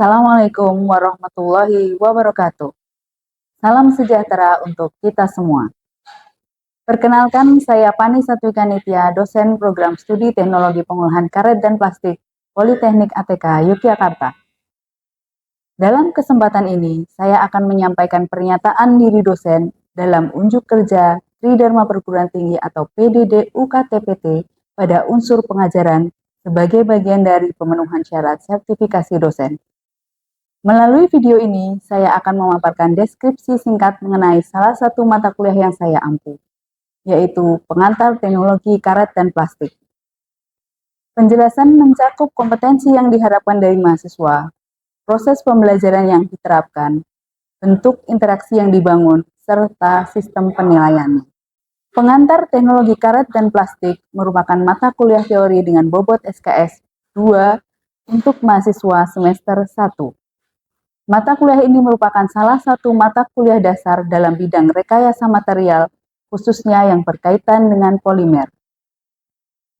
Assalamualaikum warahmatullahi wabarakatuh. Salam sejahtera untuk kita semua. Perkenalkan, saya Pani Satwika Nitya, dosen program studi teknologi pengolahan karet dan plastik Politeknik ATK Yogyakarta. Dalam kesempatan ini, saya akan menyampaikan pernyataan diri dosen dalam unjuk kerja Tridharma Perguruan Tinggi atau PDD UKTPT pada unsur pengajaran sebagai bagian dari pemenuhan syarat sertifikasi dosen. Melalui video ini, saya akan memaparkan deskripsi singkat mengenai salah satu mata kuliah yang saya ampu, yaitu Pengantar Teknologi Karet dan Plastik. Penjelasan mencakup kompetensi yang diharapkan dari mahasiswa, proses pembelajaran yang diterapkan, bentuk interaksi yang dibangun, serta sistem penilaiannya. Pengantar Teknologi Karet dan Plastik merupakan mata kuliah teori dengan bobot SKS 2 untuk mahasiswa semester 1. Mata kuliah ini merupakan salah satu mata kuliah dasar dalam bidang rekayasa material, khususnya yang berkaitan dengan polimer.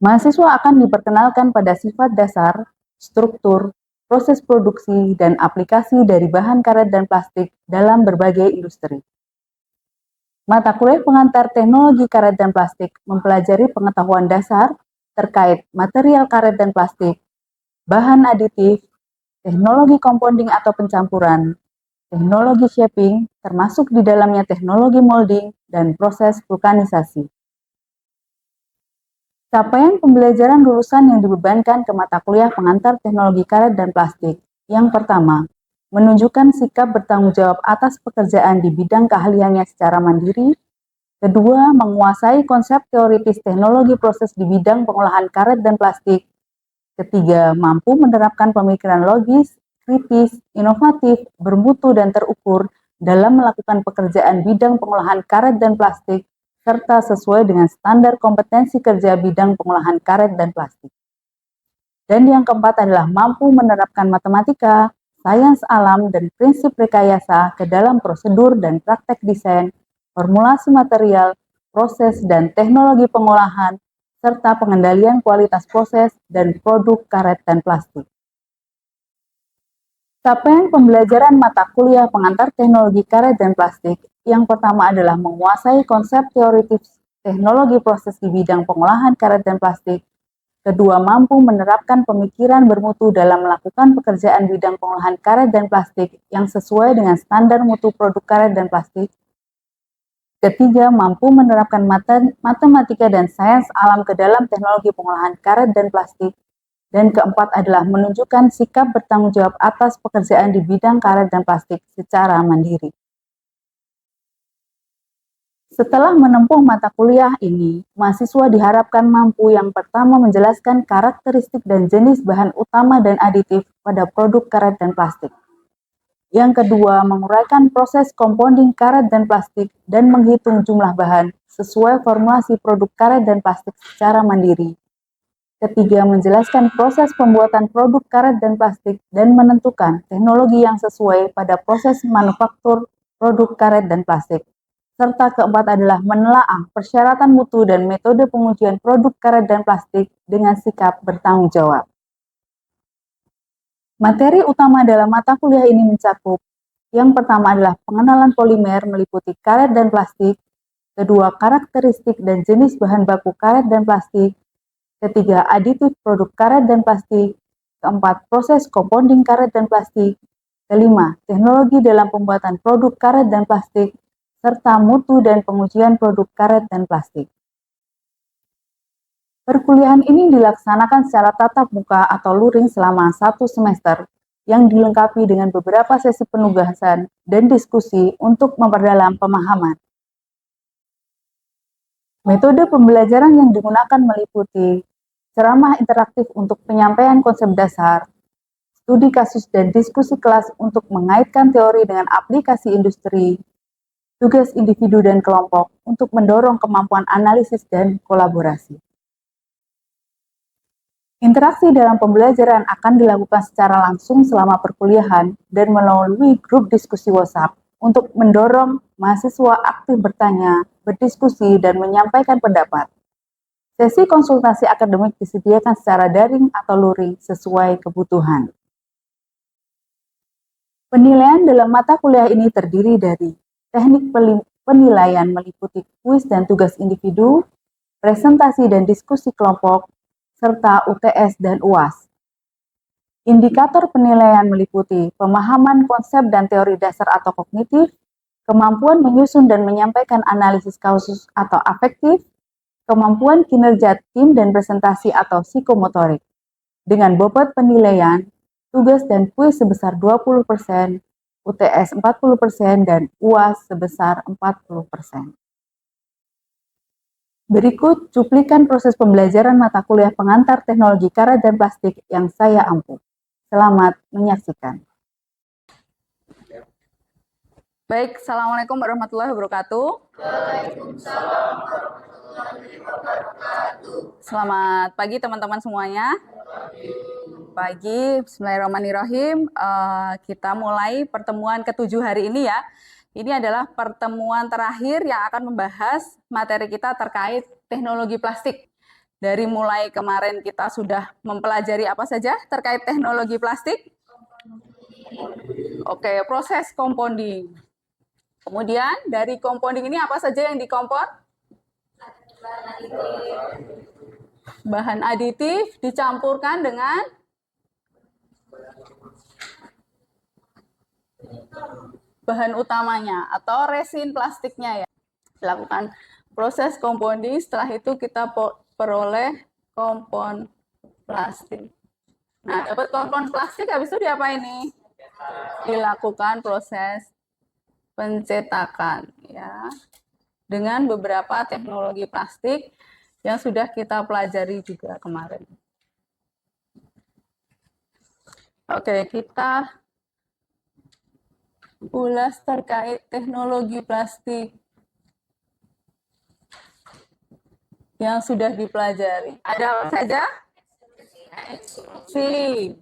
Mahasiswa akan diperkenalkan pada sifat dasar, struktur, proses produksi, dan aplikasi dari bahan karet dan plastik dalam berbagai industri. Mata kuliah pengantar teknologi karet dan plastik mempelajari pengetahuan dasar terkait material karet dan plastik, bahan aditif, teknologi compounding atau pencampuran, teknologi shaping, termasuk di dalamnya teknologi molding, dan proses vulkanisasi. Capaian pembelajaran lulusan yang dibebankan ke mata kuliah pengantar teknologi karet dan plastik. Yang pertama, menunjukkan sikap bertanggung jawab atas pekerjaan di bidang keahliannya secara mandiri. Kedua, menguasai konsep teoritis teknologi proses di bidang pengolahan karet dan plastik. Ketiga, mampu menerapkan pemikiran logis, kritis, inovatif, bermutu, dan terukur dalam melakukan pekerjaan bidang pengolahan karet dan plastik, serta sesuai dengan standar kompetensi kerja bidang pengolahan karet dan plastik. Dan yang keempat adalah mampu menerapkan matematika, sains alam, dan prinsip rekayasa ke dalam prosedur dan praktek desain, formulasi material, proses, dan teknologi pengolahan, serta pengendalian kualitas proses dan produk karet dan plastik. Capaian pembelajaran mata kuliah pengantar teknologi karet dan plastik yang pertama adalah menguasai konsep teoritis teknologi proses di bidang pengolahan karet dan plastik. Kedua, mampu menerapkan pemikiran bermutu dalam melakukan pekerjaan bidang pengolahan karet dan plastik yang sesuai dengan standar mutu produk karet dan plastik. Ketiga, mampu menerapkan matematika dan sains alam ke dalam teknologi pengolahan karet dan plastik. Dan keempat adalah menunjukkan sikap bertanggung jawab atas pekerjaan di bidang karet dan plastik secara mandiri. Setelah menempuh mata kuliah ini, mahasiswa diharapkan mampu yang pertama menjelaskan karakteristik dan jenis bahan utama dan aditif pada produk karet dan plastik. Yang kedua, menguraikan proses compounding karet dan plastik dan menghitung jumlah bahan sesuai formulasi produk karet dan plastik secara mandiri. Ketiga, menjelaskan proses pembuatan produk karet dan plastik dan menentukan teknologi yang sesuai pada proses manufaktur produk karet dan plastik. Serta keempat adalah menelaah persyaratan mutu dan metode pengujian produk karet dan plastik dengan sikap bertanggung jawab. Materi utama dalam mata kuliah ini mencakup yang pertama adalah pengenalan polimer meliputi karet dan plastik, kedua karakteristik dan jenis bahan baku karet dan plastik, ketiga aditif produk karet dan plastik, keempat proses compounding karet dan plastik, kelima teknologi dalam pembuatan produk karet dan plastik, serta mutu dan pengujian produk karet dan plastik. Perkuliahan ini dilaksanakan secara tatap muka atau luring selama 1 semester yang dilengkapi dengan beberapa sesi penugasan dan diskusi untuk memperdalam pemahaman. Metode pembelajaran yang digunakan meliputi ceramah interaktif untuk penyampaian konsep dasar, studi kasus dan diskusi kelas untuk mengaitkan teori dengan aplikasi industri, tugas individu dan kelompok untuk mendorong kemampuan analisis dan kolaborasi. Interaksi dalam pembelajaran akan dilakukan secara langsung selama perkuliahan dan melalui grup diskusi WhatsApp untuk mendorong mahasiswa aktif bertanya, berdiskusi, dan menyampaikan pendapat. Sesi konsultasi akademik disediakan secara daring atau luring sesuai kebutuhan. Penilaian dalam mata kuliah ini terdiri dari teknik penilaian meliputi kuis dan tugas individu, presentasi dan diskusi kelompok, serta UTS dan UAS. Indikator penilaian meliputi pemahaman konsep dan teori dasar atau kognitif, kemampuan menyusun dan menyampaikan analisis kausus atau afektif, kemampuan kinerja tim dan presentasi atau psikomotorik. Dengan bobot penilaian, tugas dan kuis sebesar 20%, UTS 40%, dan UAS sebesar 40%. Berikut cuplikan proses pembelajaran mata kuliah pengantar teknologi karat dan plastik yang saya ampu. Selamat menyaksikan. Baik, Assalamualaikum warahmatullahi wabarakatuh. Waalaikumsalam warahmatullahi wabarakatuh. Selamat pagi teman-teman semuanya. Pagi, bismillahirrahmanirrahim. Kita mulai pertemuan ke-7 hari ini ya. Ini adalah pertemuan terakhir yang akan membahas materi kita terkait teknologi plastik. Dari mulai kemarin kita sudah mempelajari apa saja terkait teknologi plastik. Oke, proses compounding. Kemudian dari compounding ini apa saja yang dikompon? Bahan aditif dicampurkan dengan bahan utamanya atau resin plastiknya ya. Dilakukan proses compounding, setelah itu kita peroleh kompon plastik. Nah, dapat kompon plastik habis itu diapain nih? Dilakukan proses pencetakan ya. Dengan beberapa teknologi plastik yang sudah kita pelajari juga kemarin. Oke, kita ulas terkait teknologi plastik yang sudah dipelajari. Ada apa saja? Ekstrusi.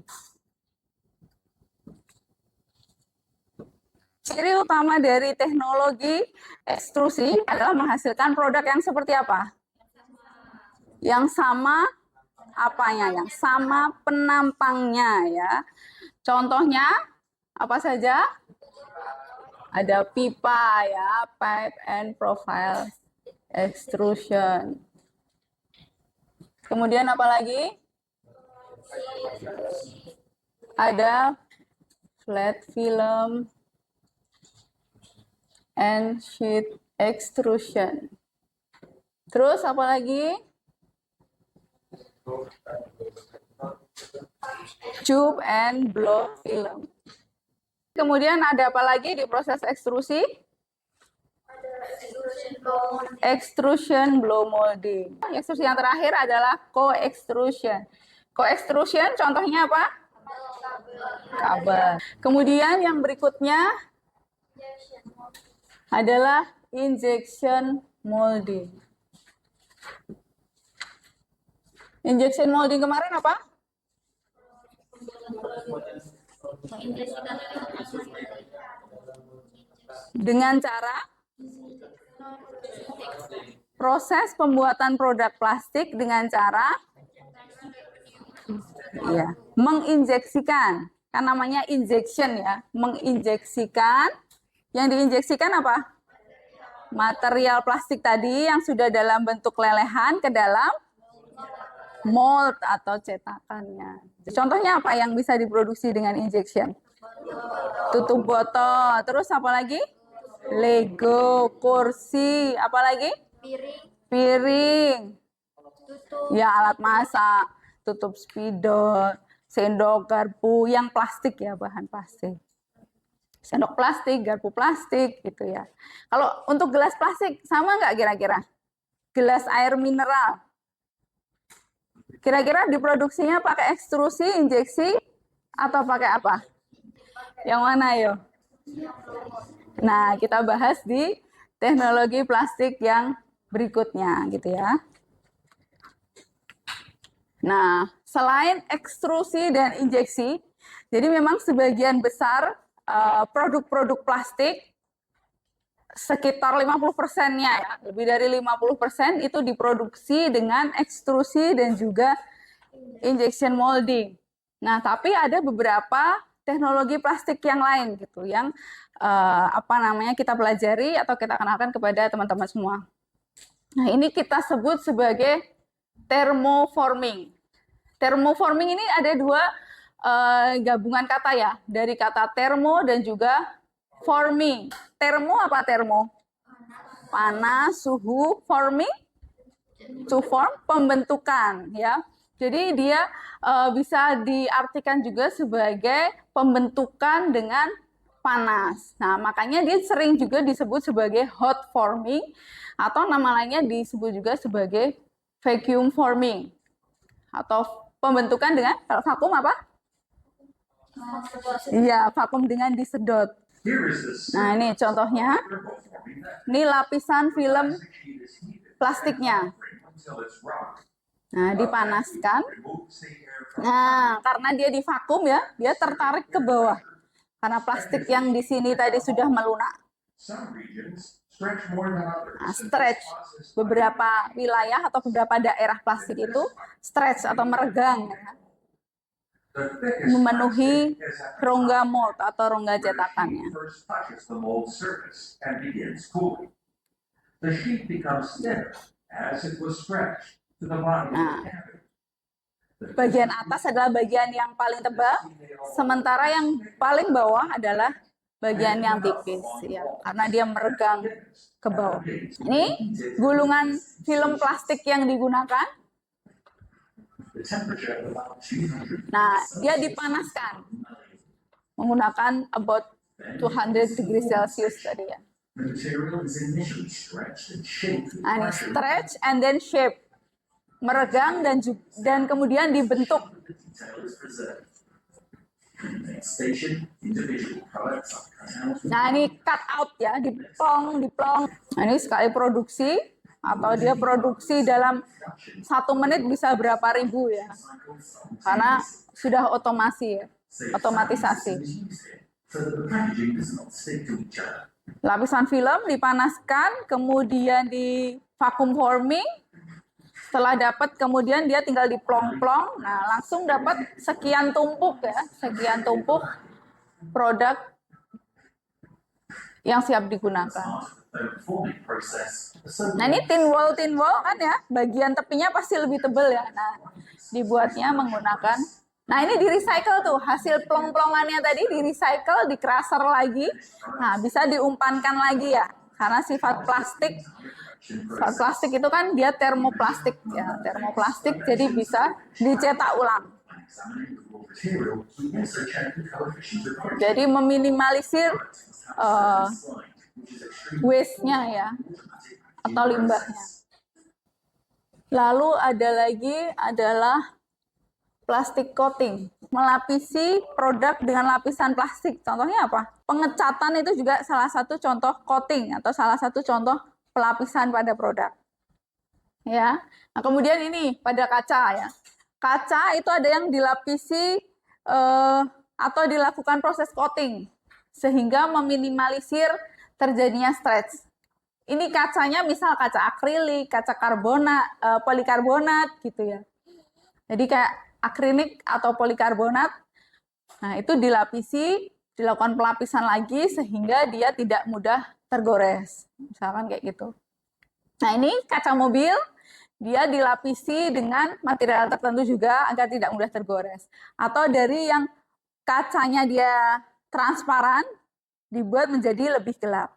Ciri utama dari teknologi ekstrusi adalah menghasilkan produk yang seperti apa? Yang sama apanya? Yang sama penampangnya ya. Contohnya apa saja? Ada pipa ya, pipe and profile extrusion. Kemudian apa lagi? Ada flat film and sheet extrusion. Terus apa lagi? Tube and blow film. Kemudian ada apa lagi di proses ekstrusi? Extrusion blow molding. Ekstrusi yang terakhir adalah co-extrusion. Co-extrusion contohnya apa? Kabel. Kemudian yang berikutnya adalah injection molding. Injection molding kemarin apa? Dengan cara proses pembuatan produk plastik dengan cara menginjeksikan. Kan namanya injection ya, menginjeksikan. Yang diinjeksikan apa? Material plastik tadi yang sudah dalam bentuk lelehan ke dalam mold atau cetakannya. Contohnya apa yang bisa diproduksi dengan injection? Tutup botol. Terus apa lagi? Lego, kursi, apa lagi? Piring. Ya, alat masak, tutup spidol, sendok, garpu yang plastik ya, bahan plastik. Sendok plastik, garpu plastik gitu ya. Kalau untuk gelas plastik sama nggak kira-kira? Gelas air mineral. Kira-kira diproduksinya pakai ekstrusi, injeksi, atau pakai apa? Yang mana yo? Nah, kita bahas di teknologi plastik yang berikutnya gitu ya. Nah, selain ekstrusi dan injeksi, jadi memang sebagian besar produk-produk plastik sekitar 50%-nya ya, lebih dari 50% itu diproduksi dengan ekstrusi dan juga injection molding. Nah, tapi ada beberapa teknologi plastik yang lain gitu, yang kita pelajari atau kita kenalkan kepada teman-teman semua. Nah, ini kita sebut sebagai thermoforming. Thermoforming ini ada dua gabungan kata ya, dari kata thermo dan juga forming. Thermo apa thermo? Panas, suhu. Forming, to form, pembentukan ya. Jadi dia bisa diartikan juga sebagai pembentukan dengan panas. Nah, makanya dia sering juga disebut sebagai hot forming, atau nama lainnya disebut juga sebagai vacuum forming, atau pembentukan dengan vakum apa? Iya, vakum dengan disedot. Nah, ini contohnya. Ini lapisan film plastiknya. Nah, dipanaskan. Nah, karena dia divakum ya, dia tertarik ke bawah. Karena plastik yang di sini tadi sudah melunak. Nah, stretch. Beberapa wilayah atau beberapa daerah plastik itu stretch atau meregang. Ya. Memenuhi rongga mold atau rongga cetakannya. Nah, bagian atas adalah bagian yang paling tebal, sementara yang paling bawah adalah bagian yang tipis ya, karena dia meregang ke bawah. Ini gulungan film plastik yang digunakan. Nah, dia dipanaskan menggunakan about 200 degrees Celsius tadi ya. Nah, ini stretch and then shape, meregang dan kemudian dibentuk. Nah, ini cut out ya, diplong. Nah, ini sekali produksi, atau dia produksi dalam 1 menit bisa berapa ribu ya, karena sudah otomatisasi. Lapisan film dipanaskan, kemudian di vacuum forming. Setelah dapat, kemudian dia tinggal diplong-plong. Nah, langsung dapat sekian tumpuk ya, sekian tumpuk produk yang siap digunakan. Nah, ini tin wall kan ya, bagian tepinya pasti lebih tebal ya. Nah, dibuatnya menggunakan, nah ini di recycle tuh, hasil plong-plongannya tadi di recycle, di crusher lagi. Nah, bisa diumpankan lagi ya, karena sifat plastik itu kan dia termoplastik ya, termoplastik, jadi bisa dicetak ulang. Jadi meminimalisir waste-nya ya, atau limbahnya. Lalu ada lagi adalah plastic coating, melapisi produk dengan lapisan plastik. Contohnya apa? Pengecatan itu juga salah satu contoh coating atau salah satu contoh pelapisan pada produk. Ya. Nah, kemudian ini pada kaca ya. Kaca itu ada yang dilapisi atau dilakukan proses coating sehingga meminimalisir terjadinya stretch. Ini kacanya misal kaca akrilik, kaca polikarbonat gitu ya. Jadi kayak akrilik atau polikarbonat. Nah, itu dilapisi, dilakukan pelapisan lagi sehingga dia tidak mudah tergores. Misalkan kayak gitu. Nah, ini kaca mobil, dia dilapisi dengan material tertentu juga agar tidak mudah tergores. Atau dari yang kacanya dia transparan, dibuat menjadi lebih gelap.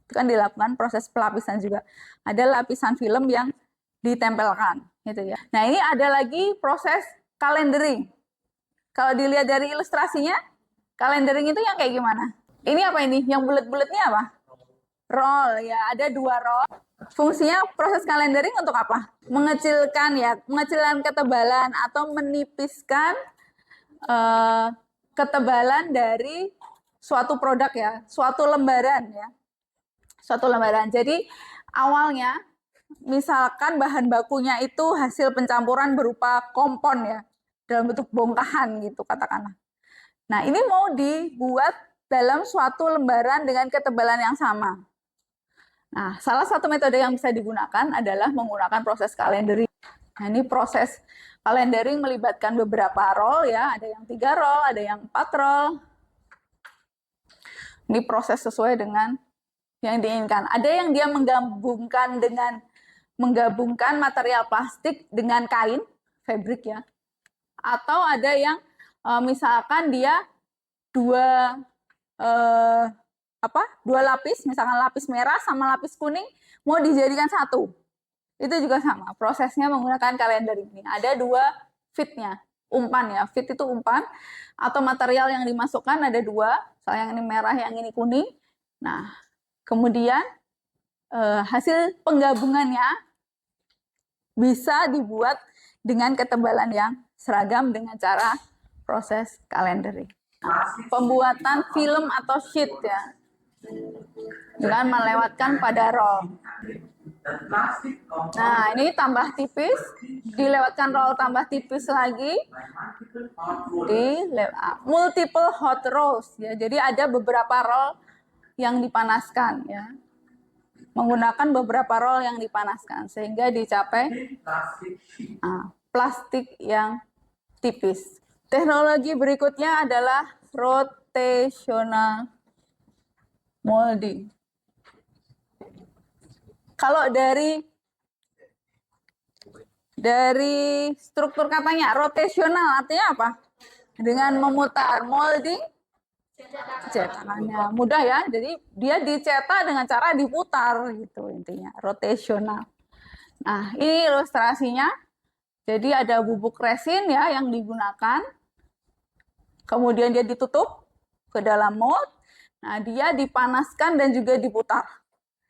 Itu kan dilakukan proses pelapisan juga. Ada lapisan film yang ditempelkan, gitu ya. Nah, ini ada lagi proses calendering. Kalau dilihat dari ilustrasinya, calendering itu yang kayak gimana? Ini apa ini? Yang bulat-bulatnya apa? Roll ya, ada 2 roll. Fungsinya proses calendering untuk apa? Mengecilkan ketebalan atau menipiskan ketebalan dari suatu produk ya, suatu lembaran ya. Suatu lembaran. Jadi awalnya misalkan bahan bakunya itu hasil pencampuran berupa kompon ya, dalam bentuk bongkahan gitu katakanlah. Nah, ini mau dibuat dalam suatu lembaran dengan ketebalan yang sama. Nah, salah satu metode yang bisa digunakan adalah menggunakan proses calendering. Nah, ini proses calendering melibatkan beberapa roll ya, ada yang 3 roll, ada yang 4 roll. Ini proses sesuai dengan yang diinginkan. Ada yang dia menggabungkan material plastik dengan kain, fabric ya. Atau ada yang misalkan dia dua lapis, misalkan lapis merah sama lapis kuning mau dijadikan satu. Itu juga sama, prosesnya menggunakan kalender ini. Ada dua fitnya, umpan ya. Fit itu umpan atau material yang dimasukkan ada dua, soalnya yang ini merah, yang ini kuning. Nah, kemudian hasil penggabungannya bisa dibuat dengan ketebalan yang seragam dengan cara proses kalendering. Nah, pembuatan film atau sheet ya, dengan melewatkan pada roll. Nah, ini tambah tipis, dilewatkan roll tambah tipis lagi, di multiple hot rolls ya. Jadi ada beberapa roll yang dipanaskan ya, menggunakan beberapa roll yang dipanaskan sehingga dicapai plastik yang tipis. Teknologi berikutnya adalah rotational molding. Kalau dari struktur katanya, rotational artinya apa? Dengan memutar. Molding, cetakannya mudah ya. Jadi dia dicetak dengan cara diputar gitu intinya. Rotational. Nah, ini ilustrasinya. Jadi ada bubuk resin ya yang digunakan. Kemudian dia ditutup ke dalam mold. Nah, dia dipanaskan dan juga diputar.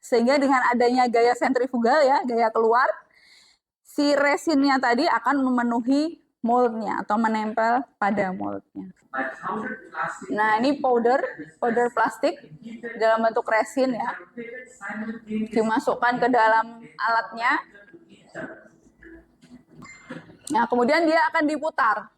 Sehingga dengan adanya gaya sentrifugal ya, gaya keluar, si resinnya tadi akan memenuhi moldnya atau menempel pada moldnya. Nah, ini powder plastik dalam bentuk resin ya, dimasukkan ke dalam alatnya. Nah, kemudian dia akan diputar,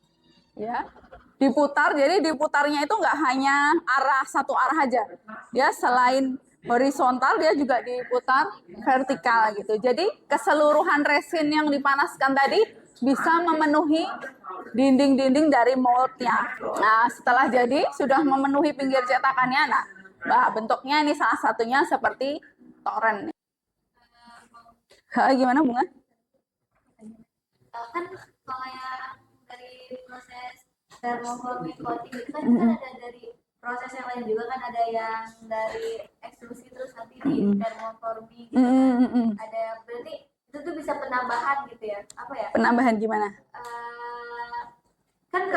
ya, diputar. Jadi diputarnya itu nggak hanya satu arah aja, dia selain horizontal dia juga diputar vertikal gitu. Jadi keseluruhan resin yang dipanaskan tadi bisa memenuhi dinding-dinding dari moldnya. Nah, setelah jadi sudah memenuhi pinggir cetakannya, nah bentuknya ini salah satunya seperti toren. Gimana Bunga? Kan kalau yang dari proses thermoforming coating itu kan ada dari proses yang lain juga, kan ada yang dari ekstrusi terus nanti di thermoforming gitu kan. Ada, berarti itu tuh bisa penambahan gitu ya, apa ya? Penambahan gimana? Kan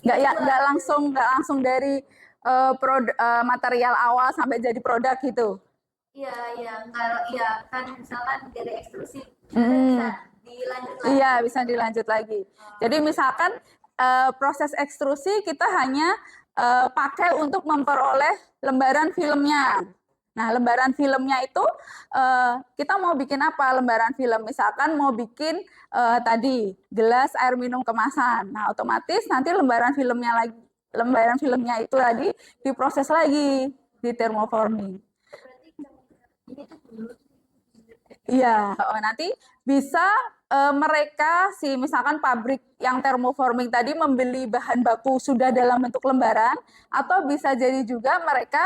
nggak langsung dari material awal sampai jadi produk gitu. Iya, kalau kan misalkan dari ekstrusi bisa dilanjut lagi. Iya, bisa dilanjut lagi. Jadi misalkan proses ekstrusi kita hanya pakai untuk memperoleh lembaran filmnya. Nah, lembaran filmnya itu kita mau bikin apa lembaran film? Misalkan mau bikin tadi gelas air minum kemasan. Nah, otomatis nanti lembaran filmnya itu tadi diproses lagi di thermoforming. Iya, nanti bisa mereka misalkan pabrik yang thermoforming tadi membeli bahan baku sudah dalam bentuk lembaran, atau bisa jadi juga mereka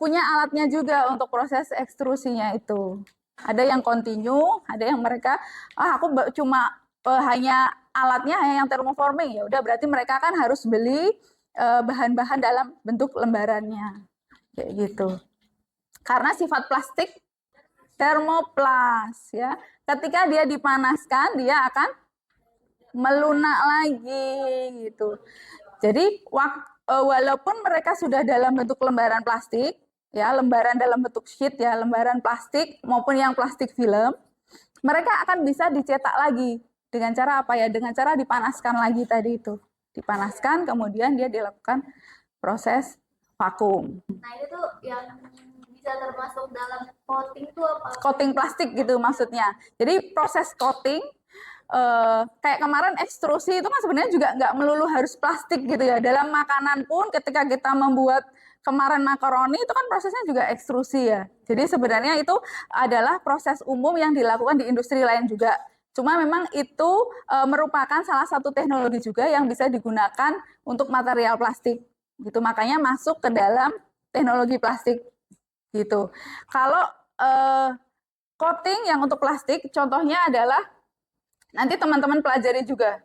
punya alatnya juga untuk proses ekstrusinya itu. Ada yang continue, ada yang mereka aku cuma hanya alatnya hanya yang thermoforming, ya udah berarti mereka kan harus beli bahan-bahan dalam bentuk lembarannya kayak gitu. Karena sifat plastik termoplas ya. Ketika dia dipanaskan, dia akan melunak lagi gitu. Jadi walaupun mereka sudah dalam bentuk lembaran plastik, ya, lembaran dalam bentuk sheet ya, lembaran plastik maupun yang plastik film, mereka akan bisa dicetak lagi dengan cara apa ya? Dengan cara dipanaskan lagi tadi itu. Dipanaskan, kemudian dia dilakukan proses vakum. Nah, itu tuh yang bisa termasuk dalam coating itu apa? Coating plastik gitu maksudnya. Jadi proses coating kayak kemarin ekstrusi itu kan sebenarnya juga nggak melulu harus plastik gitu ya. Dalam makanan pun ketika kita membuat kemarin makaroni itu kan prosesnya juga ekstrusi ya. Jadi sebenarnya itu adalah proses umum yang dilakukan di industri lain juga. Cuma memang itu merupakan salah satu teknologi juga yang bisa digunakan untuk material plastik. Gitu, makanya masuk ke dalam teknologi plastik gitu. Kalau coating yang untuk plastik, contohnya adalah nanti teman-teman pelajari juga,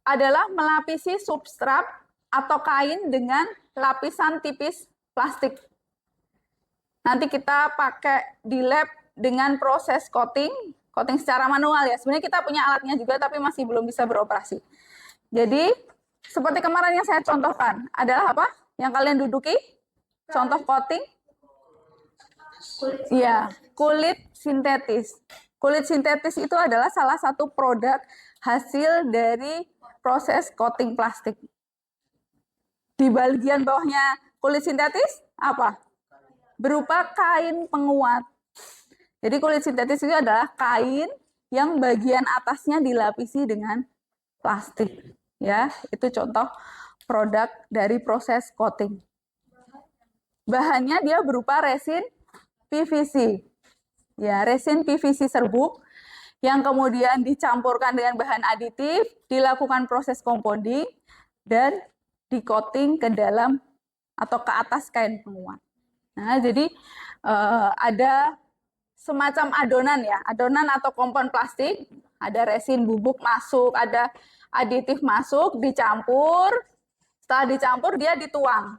adalah melapisi substrat atau kain dengan lapisan tipis plastik. Nanti kita pakai di lab dengan proses coating secara manual ya. Sebenarnya kita punya alatnya juga, tapi masih belum bisa beroperasi. Jadi, seperti kemarin yang saya contohkan, adalah apa? Yang kalian duduki? Contoh coating? Iya, kulit sintetis. Kulit sintetis itu adalah salah satu produk hasil dari proses coating plastik. Di bagian bawahnya kulit sintetis, apa? Berupa kain penguat. Jadi kulit sintetis itu adalah kain yang bagian atasnya dilapisi dengan plastik. Ya, itu contoh produk dari proses coating. Bahannya dia berupa resin PVC. Ya, resin PVC serbuk yang kemudian dicampurkan dengan bahan aditif, dilakukan proses compounding dan di-coating ke dalam atau ke atas kain penguat. Nah, jadi ada semacam adonan ya, adonan atau kompon plastik, ada resin bubuk masuk, ada aditif masuk, dicampur, setelah dicampur dia dituang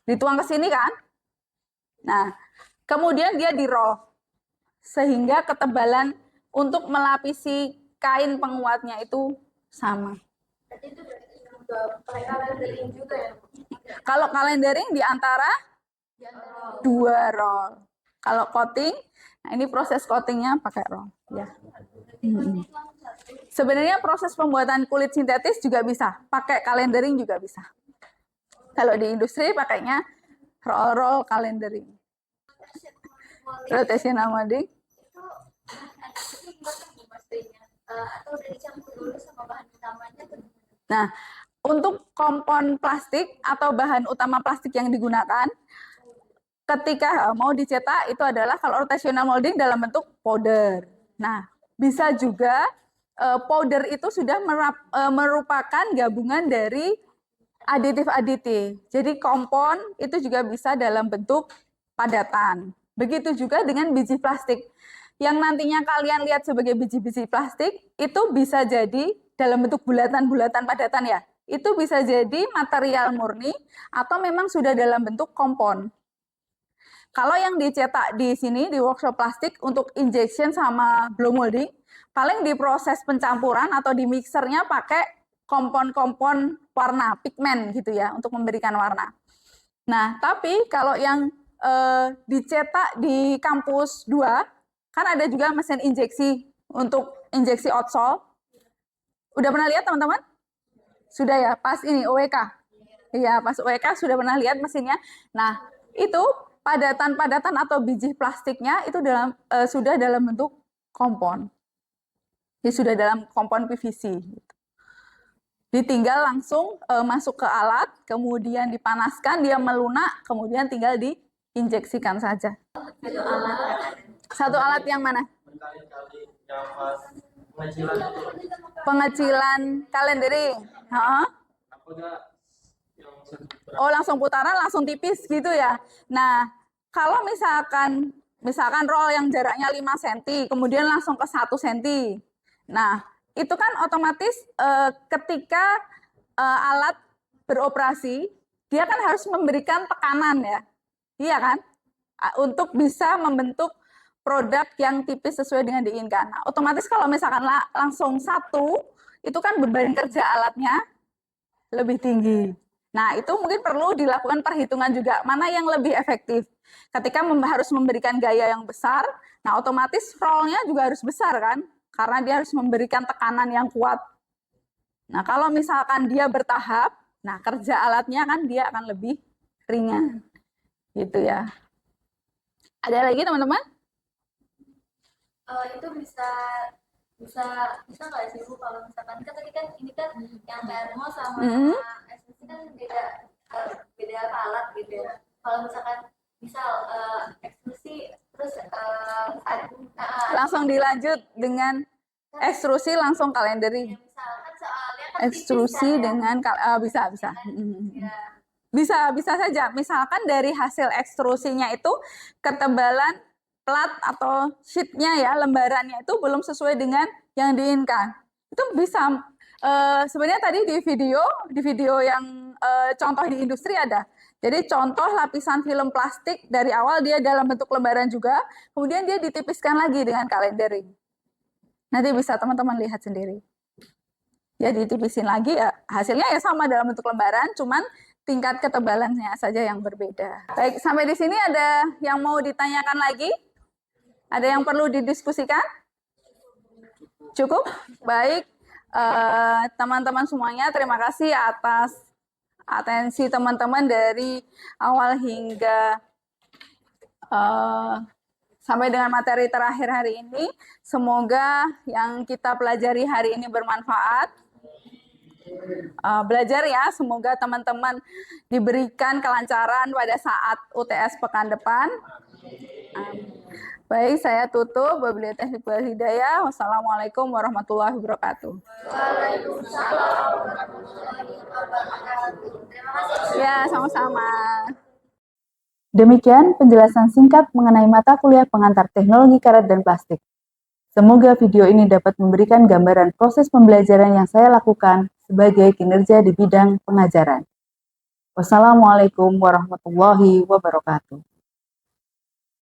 ke sini kan. Nah, kemudian dia di-roll, sehingga ketebalan untuk melapisi kain penguatnya itu sama. Kalau calendering di antara dua roll. Kalau coating, nah ini proses coatingnya pakai roll. Ya. Sebenarnya proses pembuatan kulit sintetis juga bisa, pakai calendering juga bisa. Kalau di industri pakainya roll calendering. Rotational molding. Atau udah dicampur dulu sama bahan utamanya? Nah, untuk kompon plastik atau bahan utama plastik yang digunakan, ketika mau dicetak itu adalah kalau rotational molding dalam bentuk powder. Nah, bisa juga powder itu sudah merupakan gabungan dari aditif-aditif. Jadi kompon itu juga bisa dalam bentuk padatan. Begitu juga dengan biji plastik. Yang nantinya kalian lihat sebagai biji-biji plastik, itu bisa jadi dalam bentuk bulatan-bulatan padatan ya. Itu bisa jadi material murni atau memang sudah dalam bentuk kompon. Kalau yang dicetak di sini di workshop plastik untuk injection sama blow molding, paling di proses pencampuran atau di mixernya pakai kompon-kompon warna, pigmen gitu ya, untuk memberikan warna. Nah, tapi kalau yang dicetak di kampus 2, kan ada juga mesin injeksi untuk injeksi outsole. Udah pernah lihat teman-teman? Sudah ya, pas ini OWK. Iya, pas OWK sudah pernah lihat mesinnya. Nah, itu padatan-padatan atau biji plastiknya itu sudah dalam bentuk kompon. Jadi sudah dalam kompon PVC. Ditinggal langsung masuk ke alat, kemudian dipanaskan, dia melunak, kemudian tinggal diinjeksikan saja. Satu alat yang mana? Pengecilan calendering. Oh, langsung putaran, langsung tipis gitu ya. Nah, kalau misalkan roll yang jaraknya 5 cm, kemudian langsung ke 1 cm. Nah, itu kan otomatis ketika alat beroperasi, dia kan harus memberikan tekanan ya. Iya kan? Untuk bisa membentuk produk yang tipis sesuai dengan diinginkan. Nah, otomatis kalau misalkan langsung 1, itu kan beban kerja alatnya lebih tinggi. Nah, itu mungkin perlu dilakukan perhitungan juga, mana yang lebih efektif. Ketika harus memberikan gaya yang besar, nah otomatis rollnya juga harus besar kan, karena dia harus memberikan tekanan yang kuat. Nah, kalau misalkan dia bertahap, nah kerja alatnya kan dia akan lebih ringan. Gitu ya. Ada lagi teman-teman? Itu bisa nggak sih Bu, kalau misalkan kan tadi kan ini kan yang termo sama ekstrusi kan beda alat gitu ya. Kalau misalkan misal ekstrusi terus langsung dilanjut dengan ekstrusi langsung calendering. Ya, misalkan soalnya kan Ekstrusi tipis, kan, dengan bisa. ya. bisa saja. Misalkan dari hasil ekstrusinya itu ketebalan plat atau sheetnya ya, lembarannya itu belum sesuai dengan yang diinginkan. Itu bisa sebenarnya tadi di video yang contoh di industri ada. Jadi contoh lapisan film plastik dari awal dia dalam bentuk lembaran juga, kemudian dia ditipiskan lagi dengan kalendering. Nanti bisa teman-teman lihat sendiri. Ya ditipisin lagi ya, hasilnya ya sama dalam bentuk lembaran, cuman tingkat ketebalannya saja yang berbeda. Baik, sampai di sini ada yang mau ditanyakan lagi? Ada yang perlu didiskusikan? Cukup? Baik, teman-teman semuanya, terima kasih atas atensi teman-teman dari awal hingga sampai dengan materi terakhir hari ini. Semoga yang kita pelajari hari ini bermanfaat. Belajar ya, semoga teman-teman diberikan kelancaran pada saat UTS pekan depan. Baik, saya tutup. Wabillahi taufiq wal hidayah. Wassalamualaikum warahmatullahi wabarakatuh. Waalaikumsalam warahmatullahi wabarakatuh. Terima kasih. Ya, sama-sama. Demikian penjelasan singkat mengenai mata kuliah pengantar teknologi karet dan plastik. Semoga video ini dapat memberikan gambaran proses pembelajaran yang saya lakukan sebagai kinerja di bidang pengajaran. Wassalamualaikum warahmatullahi wabarakatuh.